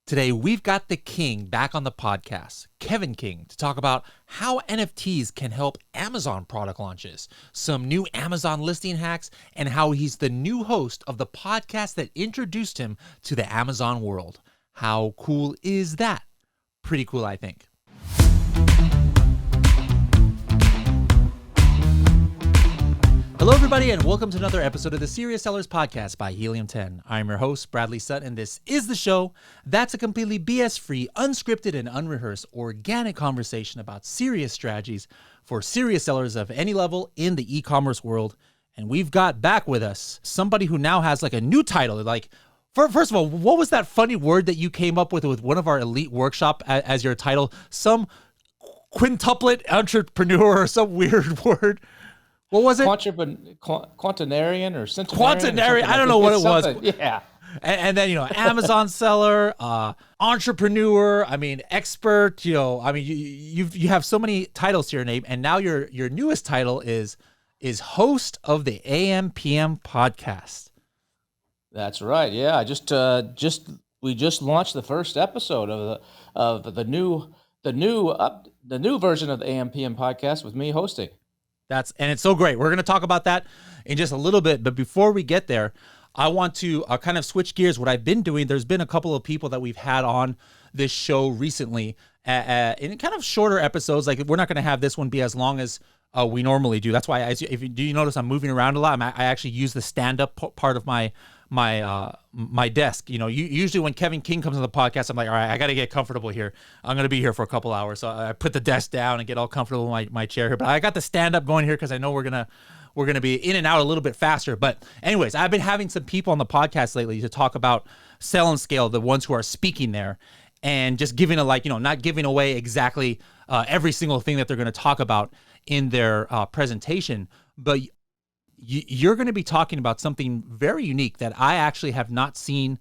Today, we've got the King back on the podcast, Kevin King, to talk about how NFTs can help Amazon product launches, some new Amazon listing hacks, and how he's the new host of the podcast that introduced him to the Amazon world. How cool is that? Pretty cool, I think. Hello, everybody, and welcome to another episode of the Serious Sellers Podcast by Helium 10. I'm your host, Bradley Sutton, and this is the show that's a completely BS-free, unscripted, and unrehearsed organic conversation about serious strategies for serious sellers of any level in the e-commerce world. And we've got back with us somebody who now has like a new title. First of all, what was that funny word that you came up with one of our elite workshop as your title? Some quintuplet entrepreneur or some weird word. What was it? Quaternarian or centenarian? Quaternarian. I don't know what it was. Yeah. And then, Amazon seller, entrepreneur, expert, you have so many titles to your name. And now your newest title is host of the AMPM Podcast. That's right. Yeah. We just launched the first episode of the new version of the AMPM Podcast with me hosting. And it's so great. We're going to talk about that in just a little bit. But before we get there, I want to kind of switch gears. What I've been doing, there's been a couple of people that we've had on this show recently in kind of shorter episodes. Like, we're not going to have this one be as long as we normally do. That's why, do you notice I'm moving around a lot? I actually use the stand-up part of my desk. Usually when Kevin King comes on the podcast, I'm like, all right, I got to get comfortable here. I'm going to be here for a couple hours. So I put the desk down and get all comfortable in my chair here. But I got the stand up going here because I know we're going to be in and out a little bit faster. But anyways, I've been having some people on the podcast lately to talk about Sell and Scale, the ones who are speaking there, and just giving not giving away exactly every single thing that they're going to talk about in their presentation. But you're going to be talking about something very unique that I actually have not seen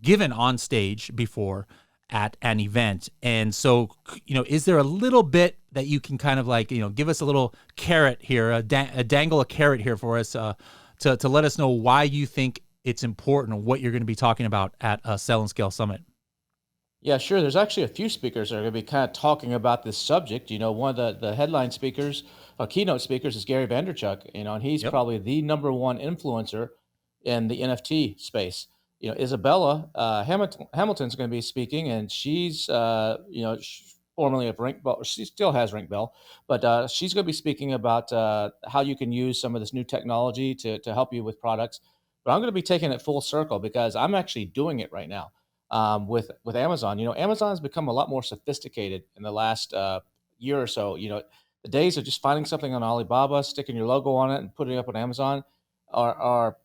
given on stage before at an event. And so, is there a little bit that you can kind of give us a little carrot here, dangle a carrot here for us to let us know why you think it's important, what you're going to be talking about at Sell and Scale Summit? Yeah, sure. There's actually a few speakers that are going to be kind of talking about this subject. One of the headline speakers, keynote speakers, is Gary Vaynerchuk, and he's probably the number one influencer in the NFT space. Isabella Hamilton's going to be speaking, and she's, formerly of Rank Bell. She still has Rank Bell, but she's going to be speaking about how you can use some of this new technology to help you with products. But I'm going to be taking it full circle because I'm actually doing it right now. With Amazon. Amazon has become a lot more sophisticated in the last year or so. The days of just finding something on Alibaba, sticking your logo on it, and putting it up on Amazon are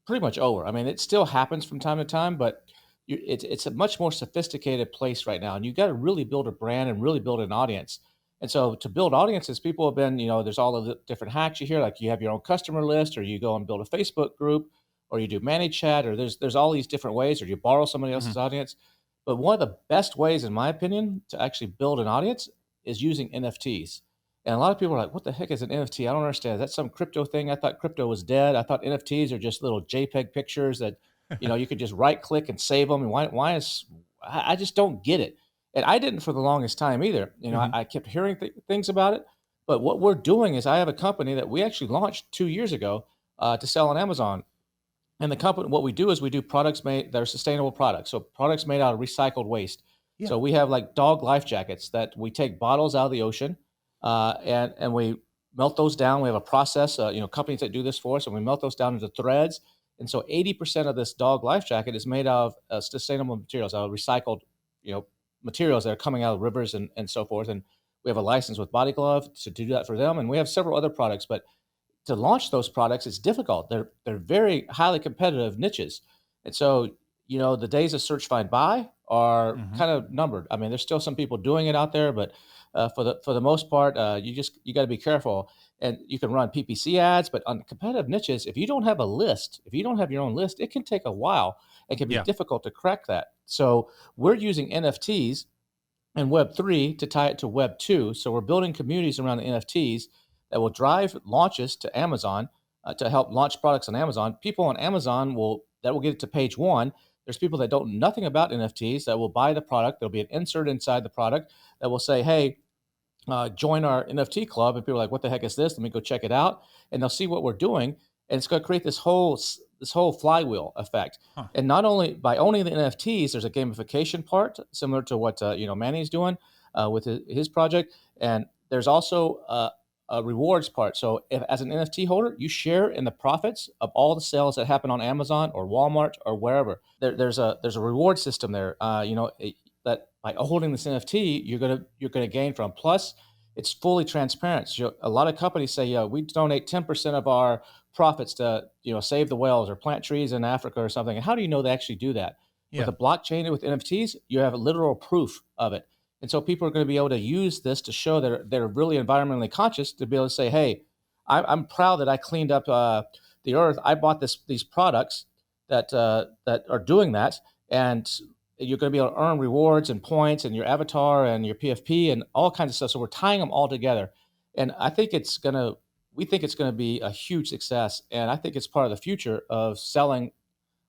pretty much over. It still happens from time to time, but it's a much more sophisticated place right now, and you've got to really build a brand and really build an audience. And so to build audiences, people have been, there's all of the different hacks you hear, like you have your own customer list, or you go and build a Facebook group, or you do Manny Chat, or there's all these different ways, or you borrow somebody else's audience. But one of the best ways, in my opinion, to actually build an audience is using NFTs. And a lot of people are like, what the heck is an NFT? I don't understand. Is that some crypto thing? I thought crypto was dead. I thought NFTs are just little JPEG pictures that, you could just right click and save them. And I just don't get it. And I didn't for the longest time either. I kept hearing things about it. But what we're doing is I have a company that we actually launched 2 years ago to sell on Amazon. And the company, what we do is we do products that are sustainable products. So products made out of recycled waste. Yeah. So we have like dog life jackets that we take bottles out of the ocean and we melt those down. We have a process, companies that do this for us, and we melt those down into threads. And so 80% of this dog life jacket is made out of sustainable materials, out of recycled, materials that are coming out of rivers and so forth. And we have a license with Body Glove to do that for them. And we have several other products, but to launch those products, it's difficult. They're very highly competitive niches. And so, the days of search, find, buy are kind of numbered. There's still some people doing it out there, but for the most part, you got to be careful. And you can run PPC ads, but on competitive niches, if you don't have a list, if you don't have your own list, it can take a while. It can be difficult to crack that. So we're using NFTs and Web3 to tie it to Web2. So we're building communities around the NFTs that will drive launches to Amazon to help launch products on Amazon. People on Amazon will get it to page one. There's people that don't know nothing about NFTs that will buy the product. There'll be an insert inside the product that will say, hey, join our NFT club. And people are like, what the heck is this? Let me go check it out. And they'll see what we're doing. And it's going to create this whole flywheel effect. Huh. And not only by owning the NFTs, there's a gamification part similar to what Manny's doing with his project. And there's also a rewards part. So if as an NFT holder, you share in the profits of all the sales that happen on Amazon or Walmart or wherever. There's a reward system there. That by holding this NFT, you're gonna gain from. Plus, it's fully transparent. So a lot of companies say, yeah, we donate 10% of our profits to save the whales or plant trees in Africa or something. And how do you know they actually do that? Yeah. With a blockchain and with NFTs, you have a literal proof of it. And so people are going to be able to use this to show that they're really environmentally conscious, to be able to say, hey, I'm proud that I cleaned up the earth. I bought these products that are doing that. And you're going to be able to earn rewards and points and your avatar and your PFP and all kinds of stuff. So we're tying them all together. And I think we think it's going to be a huge success. And I think it's part of the future of selling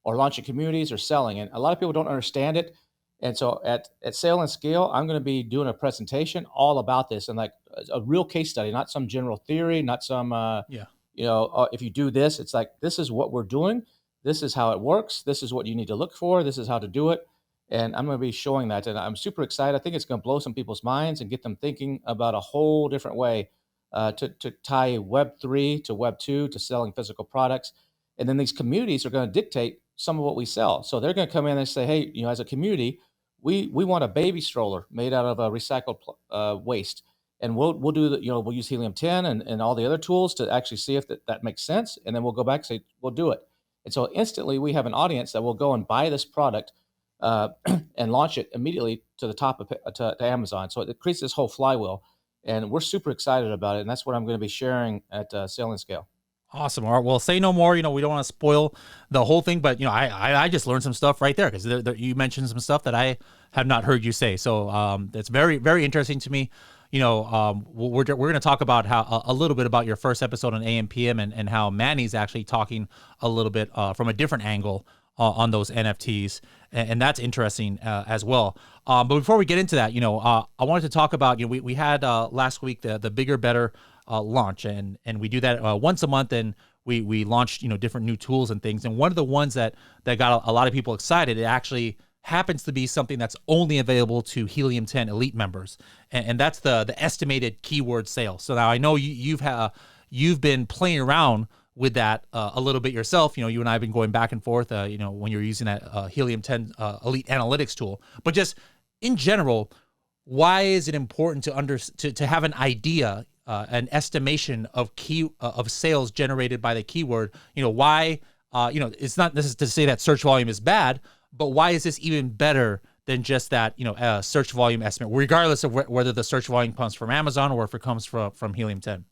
or launching communities or selling. And a lot of people don't understand it. And so at Sale and Scale, I'm going to be doing a presentation all about this, and like a real case study, not some general theory, not some, if you do this, it's like, this is what we're doing. This is how it works. This is what you need to look for. This is how to do it. And I'm going to be showing that. And I'm super excited. I think it's going to blow some people's minds and get them thinking about a whole different way to tie Web3 to Web2 to selling physical products. And then these communities are going to dictate some of what we sell. So they're going to come in and say, hey, as a community, we want a baby stroller made out of recycled waste. And we'll do we'll use Helium 10 and all the other tools to actually see if that makes sense. And then we'll go back and say, we'll do it. And so instantly we have an audience that will go and buy this product and launch it immediately to the top of to Amazon. So it creates this whole flywheel. And we're super excited about it. And that's what I'm going to be sharing at Sale and Scale. Awesome. All right. Well, say no more. We don't want to spoil the whole thing, but I just learned some stuff right there because you mentioned some stuff that I have not heard you say. So that's very, very interesting to me. We're going to talk about how a little bit about your first episode on AMPM and how Manny's actually talking a little bit from a different angle on those NFTs, and that's interesting as well. But before we get into that, I wanted to talk about we had last week the Bigger Better launch, and we do that once a month, and we launched different new tools and things. And one of the ones that got a lot of people excited, it actually happens to be something that's only available to Helium 10 Elite members, and that's the estimated keyword sale. So now I know you've been playing around with that a little bit yourself. You and I have been going back and forth, when you're using that Helium 10 Elite Analytics tool. But just in general, why is it important to have an idea, an estimation of of sales generated by the keyword? Why, it's not necessary to say that search volume is bad, but why is this even better than just that, search volume estimate, regardless of whether the search volume comes from Amazon or if it comes from Helium 10?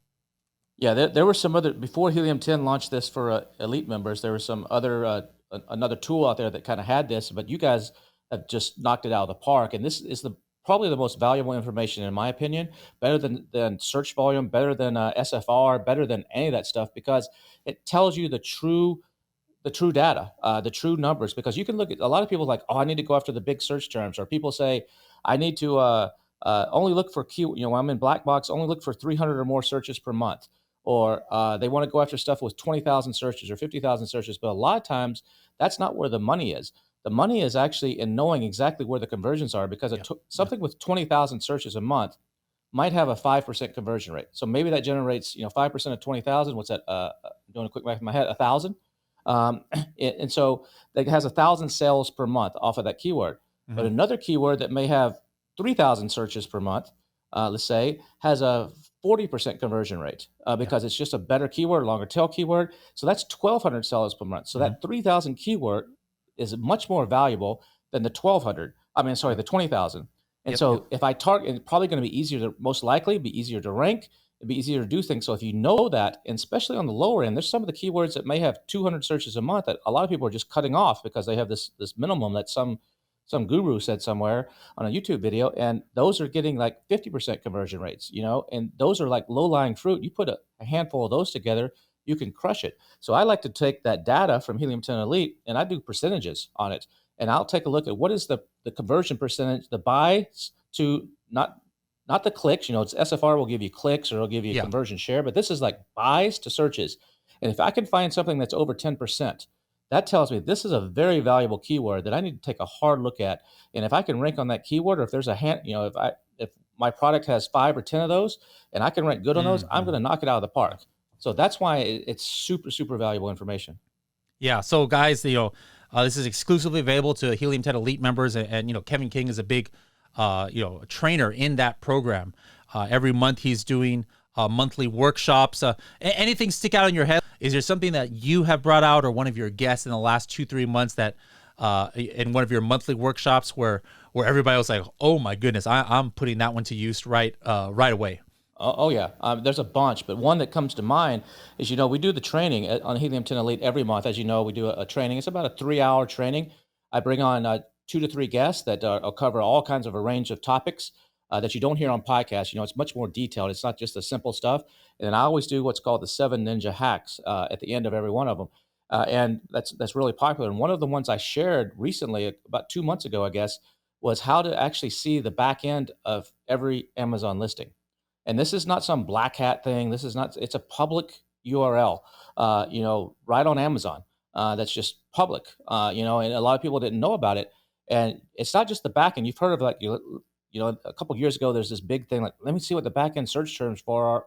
Yeah, there were some other, before Helium 10 launched this for Elite members, there was some other, another tool out there that kind of had this, but you guys have just knocked it out of the park. And this is probably the most valuable information, in my opinion, better than search volume, better than SFR, better than any of that stuff, because it tells you the true data, the true numbers. Because you can look at, a lot of people like, oh, I need to go after the big search terms, or people say, I need to only look for when I'm in black box, only look for 300 or more searches per month. Or they want to go after stuff with 20,000 searches or 50,000 searches. But a lot of times, that's not where the money is. The money is actually in knowing exactly where the conversions are, because something with 20,000 searches a month might have a 5% conversion rate. So maybe that generates 5% of 20,000. What's that? Doing a quick math in my head, 1,000. And so that has 1,000 sales per month off of that keyword. Mm-hmm. But another keyword that may have 3,000 searches per month, let's say, has a 40% conversion rate because it's just a better keyword, longer tail keyword. So that's 1,200 sellers per month. So that 3,000 keyword is much more valuable than the 1,200. The 20,000. And if I target, it's probably going to be easier to, most likely, be easier to rank. It'd be easier to do things. So if you know that, and especially on the lower end, there's some of the keywords that may have 200 searches a month that a lot of people are just cutting off because they have this minimum that some guru said somewhere on a YouTube video, and those are getting like 50% conversion rates, and those are like low-lying fruit. You put a handful of those together, you can crush it. So I like to take that data from Helium 10 Elite, and I do percentages on it. and I'll take a look at what is the conversion percentage, the buys to not the clicks. You know, it's SFR will give you clicks or it'll give you a Yeah. conversion share, but this is like buys to searches. And if I can find something that's over 10%, that tells me this is a very valuable keyword that I need to take a hard look at. And if I can rank on that keyword, or if there's a hand, you know, if my product has 5 or 10 of those and I can rank good on those, I'm going to knock it out of the park. So that's why it's super, super valuable information. Yeah. So guys, this is exclusively available to Helium 10 Elite members, and Kevin King is a big, trainer in that program. Every month he's doing monthly workshops. Anything stick out in your head? Is there something that you have brought out, or one of your guests in the last 2-3 months that, in one of your monthly workshops where everybody was like, oh my goodness, I'm putting that one to use right away? Oh yeah, there's a bunch, but one that comes to mind is, we do the training on Helium 10 Elite every month. As you know, we do a training. It's about a 3-hour training. I bring on 2 to 3 guests that will cover all kinds of a range of topics that you don't hear on podcasts. It's much more detailed. It's not just the simple stuff. And then I always do what's called the 7 Ninja Hacks at the end of every one of them. And that's really popular. And one of the ones I shared recently, about 2 months ago, I guess, was how to actually see the back end of every Amazon listing. And this is not some black hat thing. It's a public URL, right on Amazon. That's just public, and a lot of people didn't know about it. And it's not just the back end. You've heard of a couple of years ago, there's this big thing, like, let me see what the back end search terms are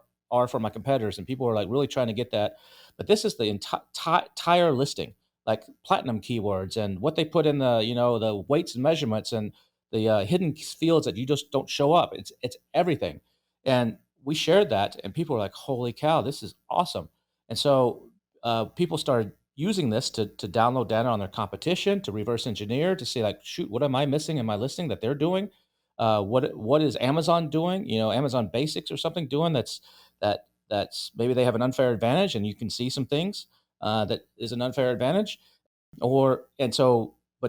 for my competitors. And people are like really trying to get that. But this is the entire listing, like platinum keywords and what they put in the weights and measurements and the hidden fields that you just don't show up. It's everything. And we shared that, and people were like, holy cow, this is awesome. And so people started using this to download data on their competition, to reverse engineer, to say, like, shoot, what am I missing in my listing that they're doing? What is Amazon doing? Amazon Basics or something doing that's maybe they have an unfair advantage, and you can see some things that is an unfair advantage. But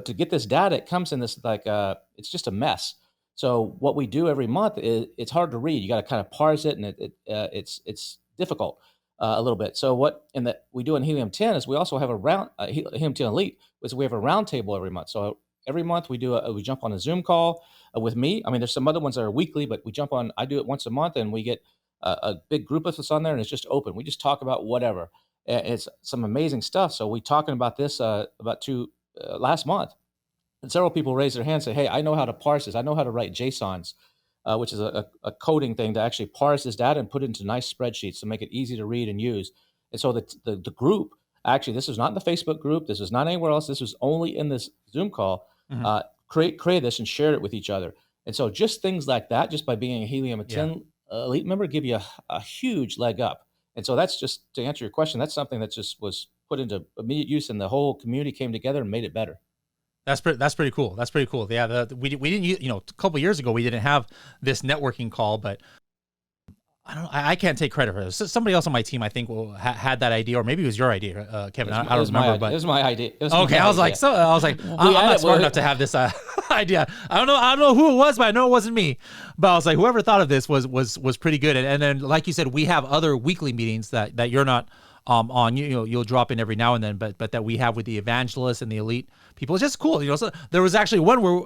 to get this data, it comes in this it's just a mess. So what we do every month is, it's hard to read. You got to kind of parse it, and it's difficult a little bit. So we do in Helium 10 is we also have Helium 10 Elite, is we have a round table every month. So every month we jump on a Zoom call with me. I mean, there's some other ones that are weekly, but I do it once a month, and we get a big group of us on there, and it's just open. We just talk about whatever. And it's some amazing stuff. So we talking about this last month. And several people raise their hands and say, hey, I know how to parse this. I know how to write JSONs, which is a coding thing to actually parse this data and put it into nice spreadsheets to make it easy to read and use. And so the group, actually, this is not in the Facebook group. This is not anywhere else. This was only in this Zoom call. Mm-hmm. Create this and share it with each other. And so just things like that, just by being a Helium 10 Elite member, give you a huge leg up. And so that's just, to answer your question, that's something that just was put into immediate use, and the whole community came together and made it better. That's pretty cool. That's pretty cool. Yeah, we didn't, a couple of years ago we didn't have this networking call, but I can't take credit for this. Somebody else on my team, I think, had that idea, or maybe it was your idea, Kevin. I don't remember, but it was my idea. Okay, I was like, I'm not smart enough to have this idea. I don't know who it was, but I know it wasn't me. But I was like, whoever thought of this was pretty good. And then, like you said, we have other weekly meetings that you're not on. You'll drop in every now and then, but that we have with the evangelists and the elite people. It's just cool. So there was actually one where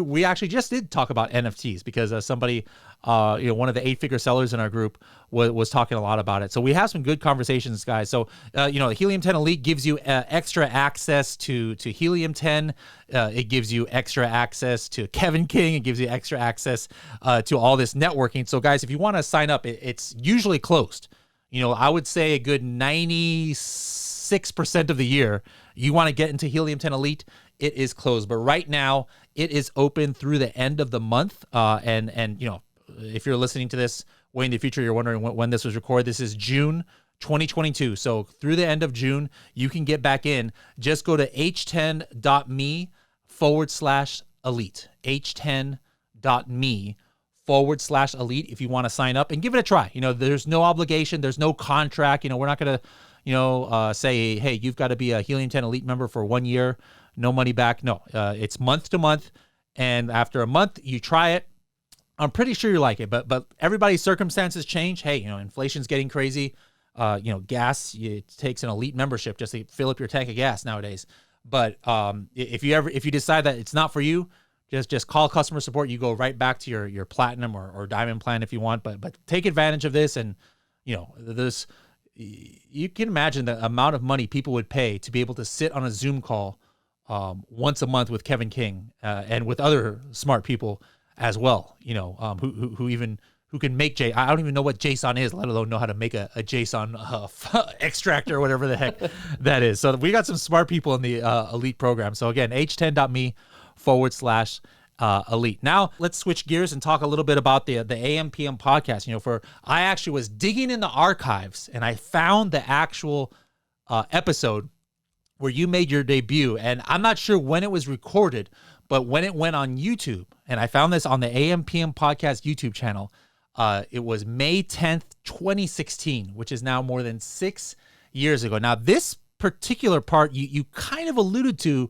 we actually just did talk about NFTs because somebody one of the 8-figure sellers in our group was talking a lot about it. So we have some good conversations, guys. So Helium 10 Elite gives you extra access to Helium 10. It gives you extra access to Kevin King. It gives you extra access to all this networking. So guys, if you want to sign up, it's usually closed. I would say a good 96% of the year, you want to get into Helium 10 Elite, it is closed. But right now, it is open through the end of the month. And if you're listening to this way in the future, you're wondering when this was recorded, this is June 2022. So through the end of June, you can get back in. Just go to h10.me/elite. h10.me/elite if you want to sign up and give it a try. There's no obligation. There's no contract. We're not going to, say, hey, you've got to be a Helium 10 Elite member for 1 year, no money back. No, it's month to month. And after a month, you try it. I'm pretty sure you like it, but everybody's circumstances change. Hey, inflation's getting crazy. Gas, it takes an elite membership just to fill up your tank of gas nowadays. But if you decide that it's not for you, just call customer support. You go right back to your platinum or diamond plan if you want. But take advantage of this, and this. You can imagine the amount of money people would pay to be able to sit on a Zoom call once a month with Kevin King and with other smart people as well. Who can make I don't even know what JSON is, let alone know how to make a JSON extractor or whatever the heck that is. So we got some smart people in the elite program. So again, h10.me/elite. Now let's switch gears and talk a little bit about the AMPM podcast. I actually was digging in the archives and I found the actual episode where you made your debut. And I'm not sure when it was recorded, but when it went on YouTube, and I found this on the AMPM Podcast YouTube channel, it was May 10th, 2016, which is now more than 6 years ago. Now, this particular part you kind of alluded to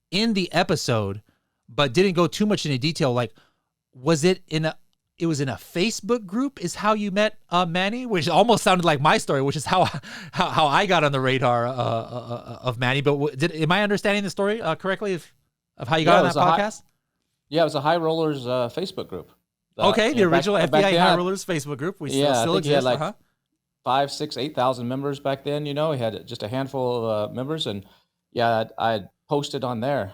in the episode, but didn't go too much into detail. Like, was it it was in a Facebook group is how you met Manny, which almost sounded like my story, which is how I got on the radar of Manny. But am I understanding the story correctly of how you got on that podcast? It was a High Rollers Facebook group. Okay, the original FBI High Rollers Facebook group. We still exist. He had like 5, 6, 8,000 members back then. He had just a handful of members, and I posted on there.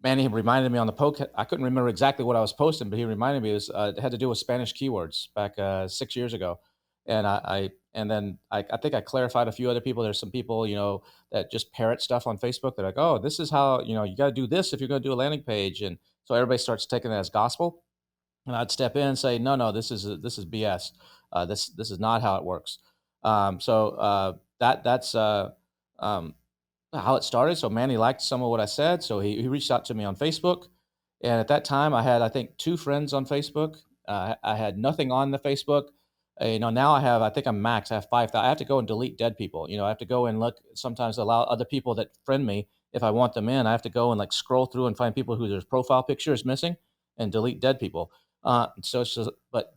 Manny reminded me on the poke. I couldn't remember exactly what I was posting, but he reminded me it had to do with Spanish keywords back 6 years ago, and I think I clarified a few other people. There's some people that just parrot stuff on Facebook. They're like, oh, this is how you got to do this if you're going to do a landing page, and so everybody starts taking that as gospel. And I'd step in and say, no, this is BS. This is not how it works. That's how it started. So Manny liked some of what I said. So he reached out to me on Facebook. And at that time I had, I think, 2 friends on Facebook. I had nothing on the Facebook. Now I think I'm max. I have 5,000. I have to go and delete dead people. I have to go and look, sometimes allow other people that friend me, if I want them in, I have to go and like scroll through and find people who their profile picture is missing and delete dead people. But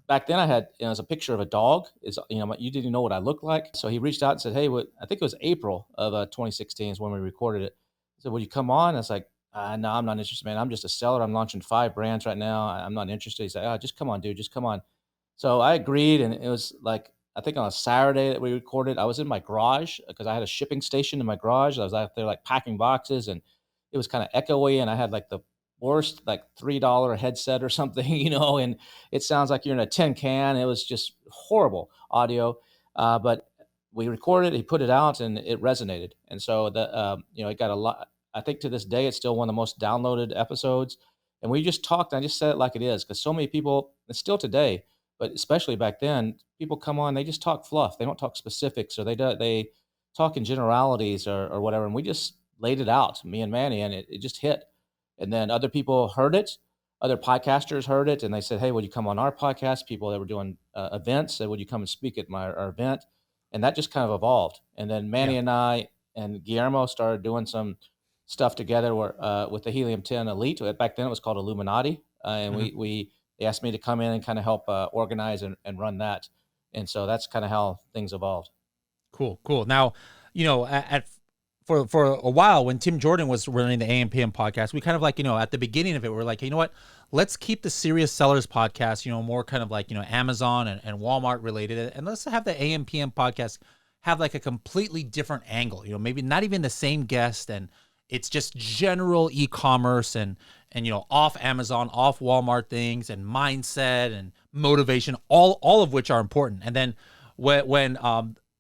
back then I had, as a picture of a dog you didn't know what I looked like. So he reached out and said, hey, I think it was April of 2016 is when we recorded it. He said, would you come on? I was like, no, I'm not interested, man. I'm just a seller. I'm launching 5 brands right now. I'm not interested. He said, oh, just come on, dude. Just come on. So I agreed. And it was like, I think on a Saturday that we recorded, I was in my garage because I had a shipping station in my garage. I was out there like packing boxes, and it was kind of echoey. And I had like the worst like $3 headset or something, and it sounds like you're in a tin can. It was just horrible audio. But we recorded, he put it out, and it resonated. And so it got a lot. I think to this day, it's still one of the most downloaded episodes. And we just talked, and I just said it like it is, because so many people, and still today, but especially back then, people come on, they just talk fluff. They don't talk specifics, or they talk in generalities or whatever. And we just laid it out, me and Manny, and it just hit. And then other people heard it, other podcasters heard it, and they said, hey, would you come on our podcast? People that were doing events said, would you come and speak at our event? And that just kind of evolved. And then Manny and I and Guillermo started doing some stuff together with the Helium 10 Elite. Back then it was called Illuminati. And they asked me to come in and kind of help organize and run that. And so that's kind of how things evolved. Cool. Now, for a while when Tim Jordan was running the AMPM podcast, we kind of like, at the beginning of it, we're like, you know what, let's keep the Serious Sellers podcast, more kind of like, Amazon and Walmart related. And let's have the AMPM podcast have like a completely different angle, maybe not even the same guest. And it's just general e-commerce and off Amazon, off Walmart things and mindset and motivation, all of which are important. And then when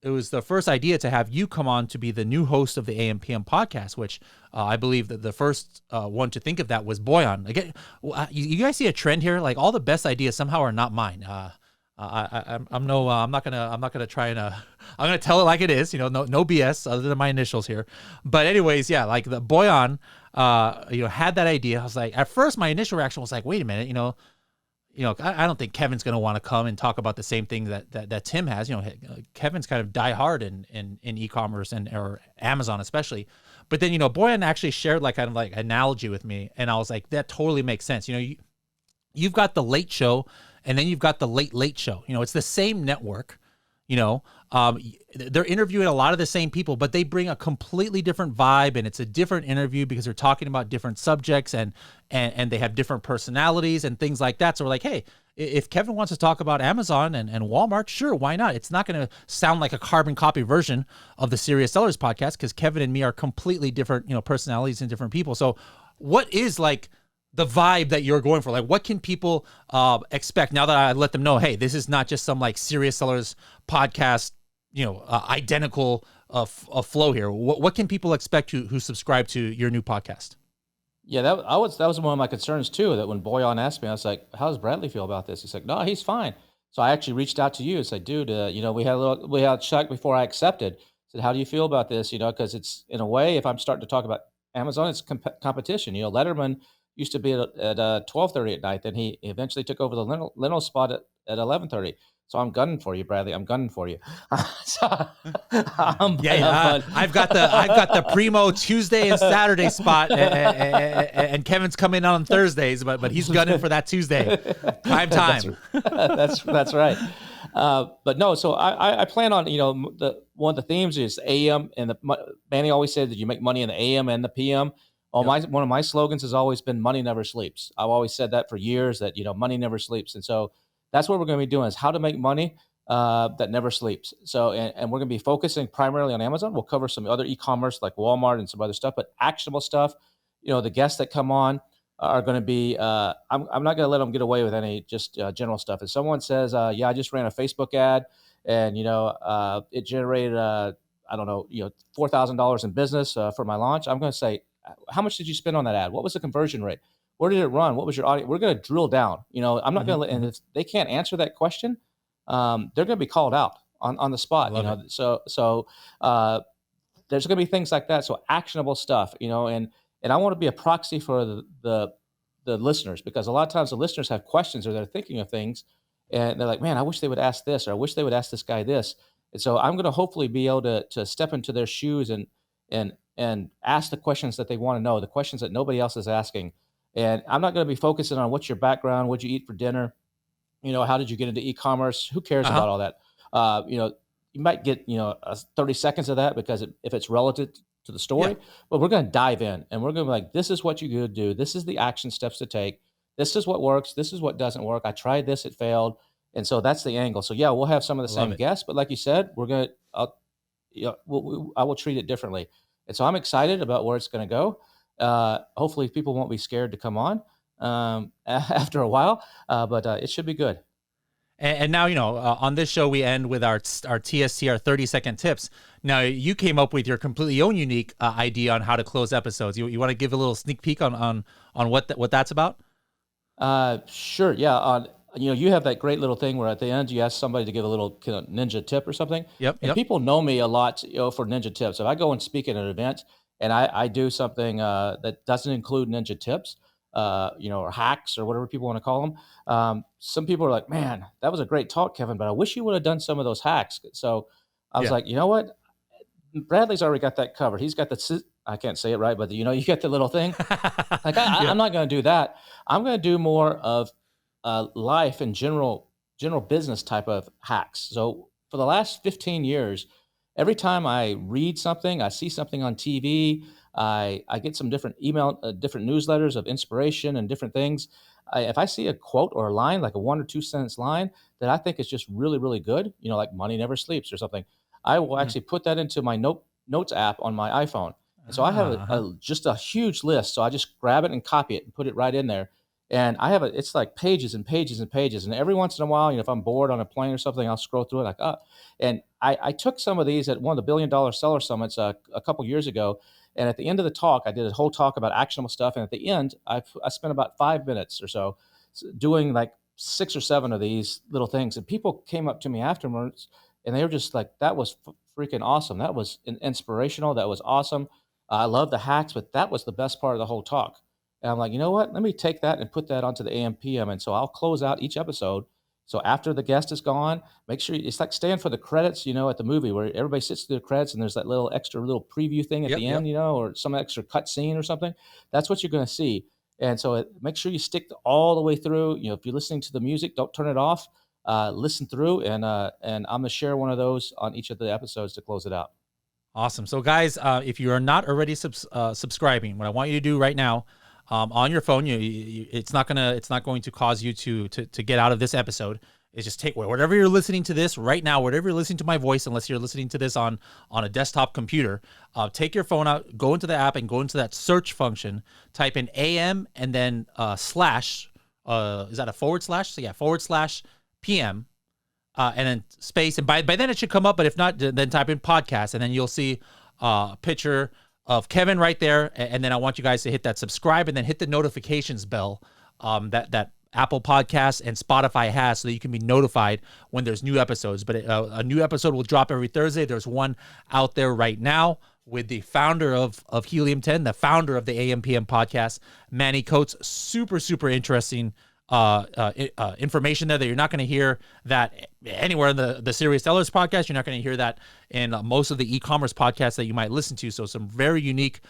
it was the first idea to have you come on to be the new host of the AMPM podcast, which I believe that the first one to think of that was Boyan. Again, you guys see a trend here? Like all the best ideas somehow are not mine. I'm not gonna try and I'm gonna tell it like it is. No BS other than my initials here. But anyways, yeah, like the Boyan, had that idea. I was like, at first my initial reaction was like, wait a minute, I don't think Kevin's going to want to come and talk about the same thing that Tim has. Kevin's kind of die hard in e-commerce or Amazon especially. But then, Boyan actually shared like kind of like analogy with me, and I was like, that totally makes sense. You've got the late show, and then you've got the late show. It's the same network. You know, they're interviewing a lot of the same people, but they bring a completely different vibe, and it's a different interview because they're talking about different subjects, and they have different personalities and things like that. So we're like, hey, if Kevin wants to talk about Amazon and Walmart, sure, why not? It's not going to sound like a carbon copy version of the Serious Sellers podcast because Kevin and me are completely different, personalities and different people. So what is like the vibe that you're going for? Like, what can people expect now that I let them know, hey, this is not just some like Serious Sellers podcast, identical flow here. What can people expect who subscribe to your new podcast? Yeah, that was one of my concerns too. That when Boyan asked me, I was like, "How does Bradley feel about this?" He's like, "No, he's fine." So I actually reached out to you and said, "Dude, we had a chat before I accepted." I said, "How do you feel about this?" Because it's in a way, if I'm starting to talk about Amazon, it's competition. Letterman used to be at 12:30 at night. Then he eventually took over the Leno spot at 11:30. So I'm gunning for you, Bradley. I'm gunning for you. I've got the primo Tuesday and Saturday spot, and Kevin's coming on Thursdays, but he's gunning for that Tuesday prime time. That's right. But no, so I plan on one of the themes is AM, and Manny always said that you make money in the AM and the PM. One of my slogans has always been money never sleeps. I've always said that for years, that money never sleeps, and so that's what we're going to be doing, is how to make money that never sleeps. So, and we're going to be focusing primarily on Amazon. We'll cover some other e-commerce like Walmart and some other stuff, but actionable stuff. The guests that come on are going to be, I'm not going to let them get away with any just general stuff. If someone says, I just ran a Facebook ad and, it generated, $4,000 in business for my launch, I'm going to say, how much did you spend on that ad? What was the conversion rate? Where did it run? What was your audience? We're going to drill down. I'm not going to and if they can't answer that question, they're going to be called out on the spot. So there's going to be things like that. So actionable stuff. And I want to be a proxy for the listeners, because a lot of times the listeners have questions or they're thinking of things, and they're like, man, I wish they would ask this, or I wish they would ask this guy this. And so I'm going to hopefully be able to step into their shoes and ask the questions that they want to know, the questions that nobody else is asking. And I'm not going to be focusing on what's your background, what'd you eat for dinner, how did you get into e-commerce? Who cares about all that? You might get 30 seconds of that because if it's relative to the story, but we're going to dive in and we're going to be like, this is what you could do. This is the action steps to take. This is what works. This is what doesn't work. I tried this, it failed, and so that's the angle. So we'll have some of the same guests, but like you said, we're going to, I will treat it differently, and so I'm excited about where it's going to go. Hopefully people won't be scared to come on after a while, but it should be good. And now, on this show, we end with our TST, our 30-second tips. Now, you came up with your completely own unique idea on how to close episodes. You want to give a little sneak peek on what that's about? Sure. Yeah. You have that great little thing where at the end you ask somebody to give a little kind of ninja tip or something. Yep. And people know me a lot, for ninja tips. If I go and speak at an event and I do something that doesn't include ninja tips, or hacks or whatever people want to call them, some people are like, man, that was a great talk, Kevin, but I wish you would have done some of those hacks. So I was like, you know what? Bradley's already got that covered. He's got I can't say it right, but you get the little thing. Like I'm not going to do that. I'm going to do more of life and general business type of hacks. So for the last 15 years, every time I read something, I see something on TV, I get some different different newsletters of inspiration and different things. If I see a quote or a line, like a 1 or 2 sentence line that I think is just really, really good, like money never sleeps or something, I will actually put that into my notes app on my iPhone. And so I have just a huge list. So I just grab it and copy it and put it right in there. And it's like pages and pages and pages. And every once in a while, if I'm bored on a plane or something, I'll scroll through it and I took some of these at one of the $1 Billion Seller Summits a couple years ago. And at the end of the talk, I did a whole talk about actionable stuff. And at the end, I spent about 5 minutes or so doing like 6 or 7 of these little things. And people came up to me afterwards and they were just like, that was freaking awesome. That was inspirational. That was awesome. I love the hacks, but that was the best part of the whole talk. And I'm like, you know what? Let me take that and put that onto the AMPM. And so I'll close out each episode. So after the guest is gone, make sure it's like staying for the credits, at the movie where everybody sits through the credits and there's that little extra little preview thing at the end, or some extra cut scene or something. That's what you're going to see. And so make sure you stick all the way through. If you're listening to the music, don't turn it off. listen through, and I'm gonna share one of those on each of the episodes to close it out. Awesome. So, guys, if you are not already subscribing, what I want you to do right now, on your phone, it's not going to cause you to get out of this episode. Is just take whatever you're listening to this right now, whatever you're listening to my voice, unless you're listening to this on a desktop computer, take your phone out, go into the app, and go into that search function. Type in AM and then slash. Is that a forward slash? So yeah, / PM. And then space, and by then it should come up. But if not, then type in podcast, and then you'll see a picture of Kevin right there. And then I want you guys to hit that subscribe, and then hit the notifications bell that Apple Podcasts and Spotify has, so that you can be notified when there's new episodes. But a new episode will drop every Thursday. There's one out there right now with the founder of Helium 10, the founder of the AMPM Podcast, Manny Coats. Super, super interesting information there that you're not going to hear that anywhere in the Serious Sellers podcast. You're not going to hear that in most of the e-commerce podcasts that you might listen to. So some very unique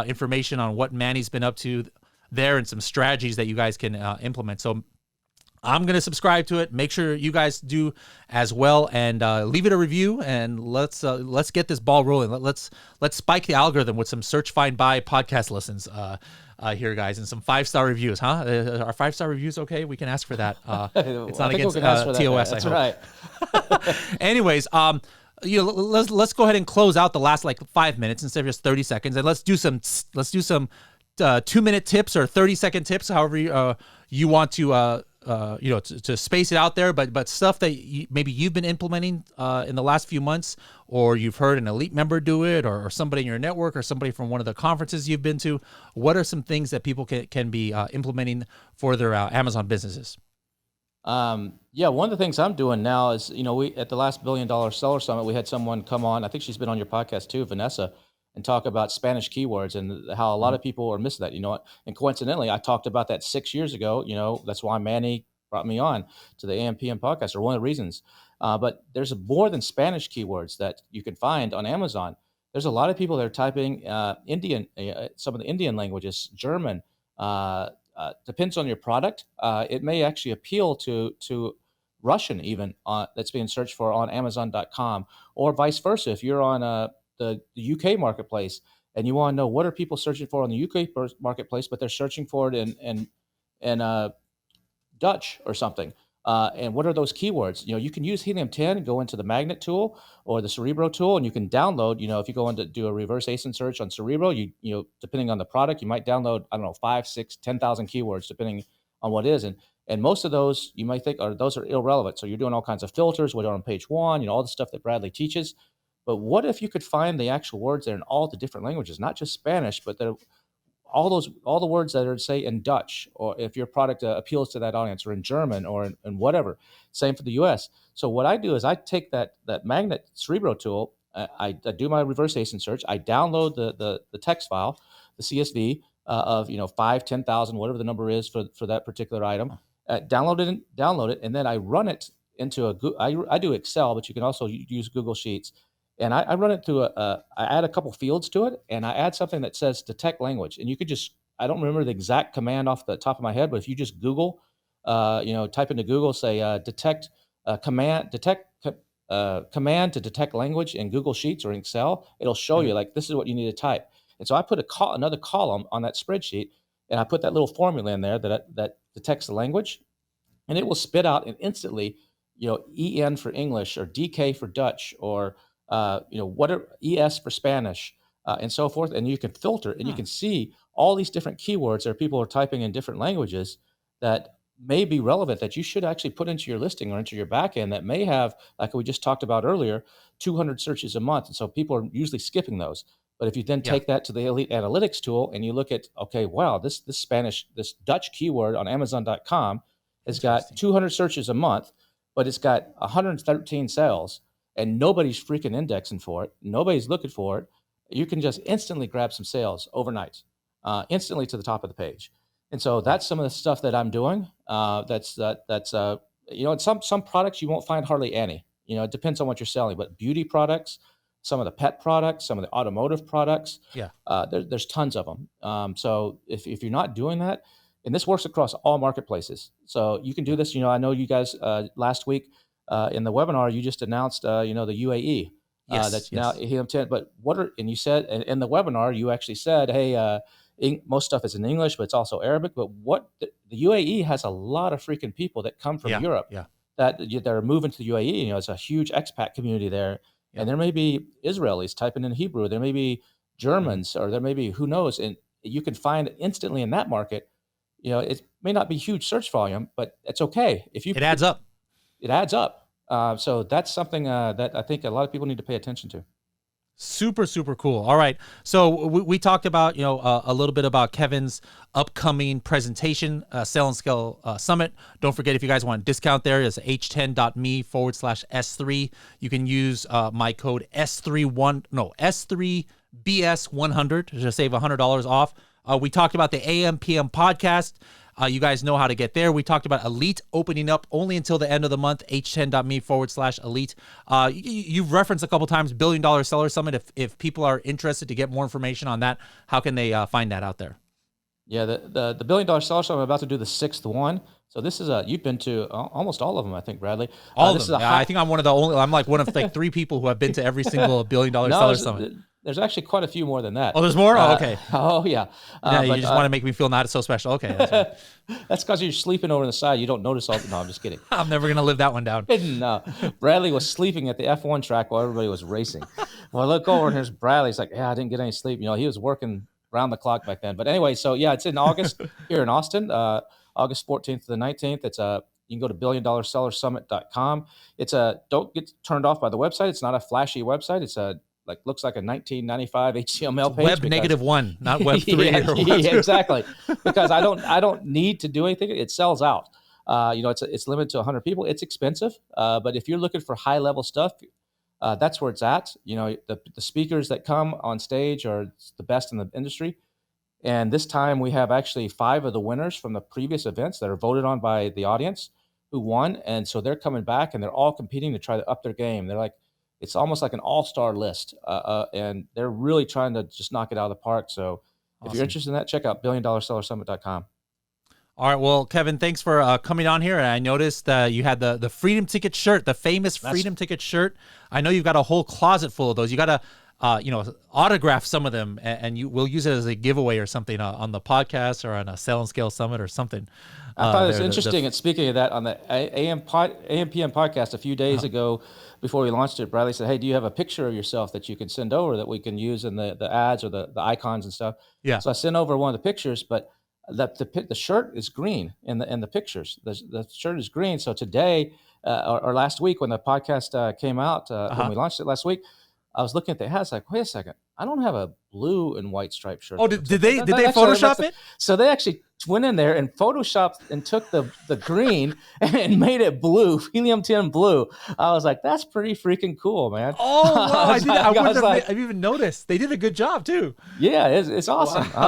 information on what Manny's been up to there, and some strategies that you guys can implement. So I'm going to subscribe to it. Make sure you guys do as well, and leave it a review, and let's get this ball rolling. Let's spike the algorithm with some search, find, buy podcast listens here, guys, and some 5-star reviews. Are 5-star reviews okay? We can ask for that. It's not against TOS. That's right. Anyways, let's go ahead and close out the last 5 minutes instead of just 30 seconds, and let's do some 2-minute tips or 30-second tips, however you want to to space it out there, but stuff that maybe you've been implementing in the last few months, or you've heard an elite member do it, or somebody in your network, or somebody from one of the conferences you've been to. What are some things that people can be implementing for their Amazon businesses? One of the things I'm doing now is, we at the last $1 Billion Seller Summit, we had someone come on. I think she's been on your podcast too, Vanessa, and talk about Spanish keywords and how a lot of people are missing that, and coincidentally, I talked about that 6 years ago. That's why Manny brought me on to the AMPM podcast, or one of the reasons. But there's more than Spanish keywords that you can find on Amazon. There's a lot of people that are typing Indian, some of the Indian languages, German. Depends on your product. It may actually appeal to Russian even, that's being searched for on Amazon.com, or vice versa. If you're on the UK marketplace, and you want to know what are people searching for on the UK marketplace, but they're searching for it in Dutch or something. And what are those keywords? You can use Helium 10, go into the magnet tool or the Cerebro tool, and you can download, if you go into do a reverse ASIN search on Cerebro, depending on the product, you might download, 5, 6, 10,000 keywords, depending on what it is. And most of those you might think those are irrelevant. So you're doing all kinds of filters, what are on page 1, all the stuff that Bradley teaches. But what if you could find the actual words there in all the different languages, not just Spanish, but all the words that are, say, in Dutch, or if your product appeals to that audience, or in German, or in whatever. Same for the U.S. So what I do is I take that magnet Cerebro tool, I do my reverse ASIN search, I download the text file, the CSV of 5, 10,000, whatever the number is for that particular item. Download it, and then I run it into I do Excel, but you can also use Google Sheets. And I run it through I add a couple fields to it, and I add something that says detect language. And you could I don't remember the exact command off the top of my head, but if you just Google, type into Google, say command to detect language in Google Sheets or in Excel, it'll show you this is what you need to type. And so I put another column on that spreadsheet, and I put that little formula in there that detects the language, and it will spit out and instantly, EN for English, or DK for Dutch, or whatever, ES for Spanish, and so forth. And you can filter, and you can see all these different keywords that people are typing in different languages that may be relevant, that you should actually put into your listing or into your backend, that may have, like we just talked about earlier, 200 searches a month. And so people are usually skipping those. But if you then take that to the Elite Analytics tool, and you look at, okay, wow, this Dutch keyword on Amazon.com has got 200 searches a month, but it's got 113 sales, and nobody's freaking indexing for it, nobody's looking for it, you can just instantly grab some sales overnight, instantly to the top of the page. And so that's some of the stuff that I'm doing. Some products you won't find hardly any. It depends on what you're selling, but beauty products, some of the pet products, some of the automotive products, there's tons of them. So if you're not doing that, and this works across all marketplaces. So you can do this. I know you guys last week in the webinar you just announced the UAE. That's now Helium 10. But and you said in the webinar you actually said, hey, most stuff is in English, but it's also Arabic. But the UAE has a lot of freaking people that come from Europe that are moving to the UAE. It's a huge expat community there. Yeah. And there may be Israelis typing in Hebrew. There may be Germans, or there may be, who knows. And you can find instantly in that market. It may not be huge search volume, but it's okay. It adds up. It adds up. So that's something that I think a lot of people need to pay attention to. Super, super cool. All right. So we talked about, a little bit about Kevin's upcoming presentation, Sell and Scale Summit. Don't forget, if you guys want a discount there, it's h10.me/S3. You can use my code S3BS100 to save $100 off. We talked about the AMPM podcast. You guys know how to get there. We talked about Elite opening up only until the end of the month, h10.me/elite. You've referenced a couple times $1 Billion Seller Summit. If people are interested to get more information on that, how can they find that out there? Yeah, the $1 Billion Seller Summit, I'm about to do the 6th one. So this is you've been to almost all of them, I think, Bradley. All of them. I think I'm one of like 3 people who have been to every single $1 Billion Seller Summit. There's actually quite a few more than that. Oh, there's more? Okay. Oh, yeah. You just want to make me feel not so special. Okay. That's because you're sleeping over on the side. You don't notice all the... No, I'm just kidding. I'm never going to live that one down. No. Bradley was sleeping at the F1 track while everybody was racing. Well, I look over and here's Bradley. He's like, I didn't get any sleep. He was working round the clock back then. But anyway, so yeah, it's in August here in Austin, August 14th to the 19th. It's you can go to BillionDollarSellerSummit.com. Don't get turned off by the website. It's not a flashy website. It's looks like a 1995 HTML page. Web -1, not Web 3. Yeah, exactly. Because I don't need to do anything. It sells out. It's limited to 100 people. It's expensive, but if you're looking for high level stuff, that's where it's at. The speakers that come on stage are the best in the industry. And this time we have actually 5 of the winners from the previous events that are voted on by the audience who won. And so they're coming back and they're all competing to try to up their game. It's almost like an all-star list. And they're really trying to just knock it out of the park. So If you're interested in that, check out BillionDollarSellerSummit.com. All right. Well, Kevin, thanks for coming on here. And I noticed you had the Freedom Ticket shirt, the famous Freedom Ticket shirt. I know you've got a whole closet full of those. You got to, autograph some of them, and we'll use it as a giveaway or something on the podcast or on a Sell and Scale Summit or something. I thought it was interesting. And speaking of that, on the AMPM podcast a few days ago, before we launched it, Bradley said, "Hey, do you have a picture of yourself that you can send over that we can use in the ads or the icons and stuff?" Yeah. So I sent over one of the pictures, but the shirt is green in the pictures. The shirt is green. So today or last week when the podcast came out, when we launched it last week, I was looking at the ads like, wait a second, I don't have a blue and white striped shirt. Oh, did they Photoshop it? So they actually went in there and Photoshopped and took the green and made it blue, Helium 10 blue. I was like, that's pretty freaking cool, man. Oh, wow. I've even noticed. They did a good job too. Yeah, it's awesome. Wow. I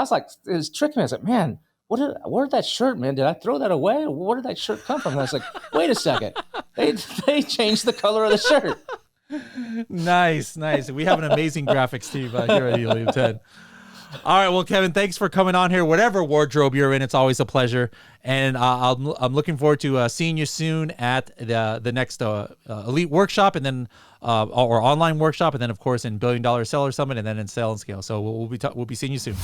was like, it was tricking me. I was like, man, where did that shirt, man? Did I throw that away? Where did that shirt come from? And I was like, wait a second. They changed the color of the shirt. Nice. We have an amazing graphics team here at Helium 10. All right, well, Kevin, thanks for coming on here. Whatever wardrobe you're in, it's always a pleasure, and I'm looking forward to seeing you soon at the next Elite Workshop, and then or online workshop, and then of course in $1 Billion Seller Summit, and then in Sell and Scale. So we'll be seeing you soon.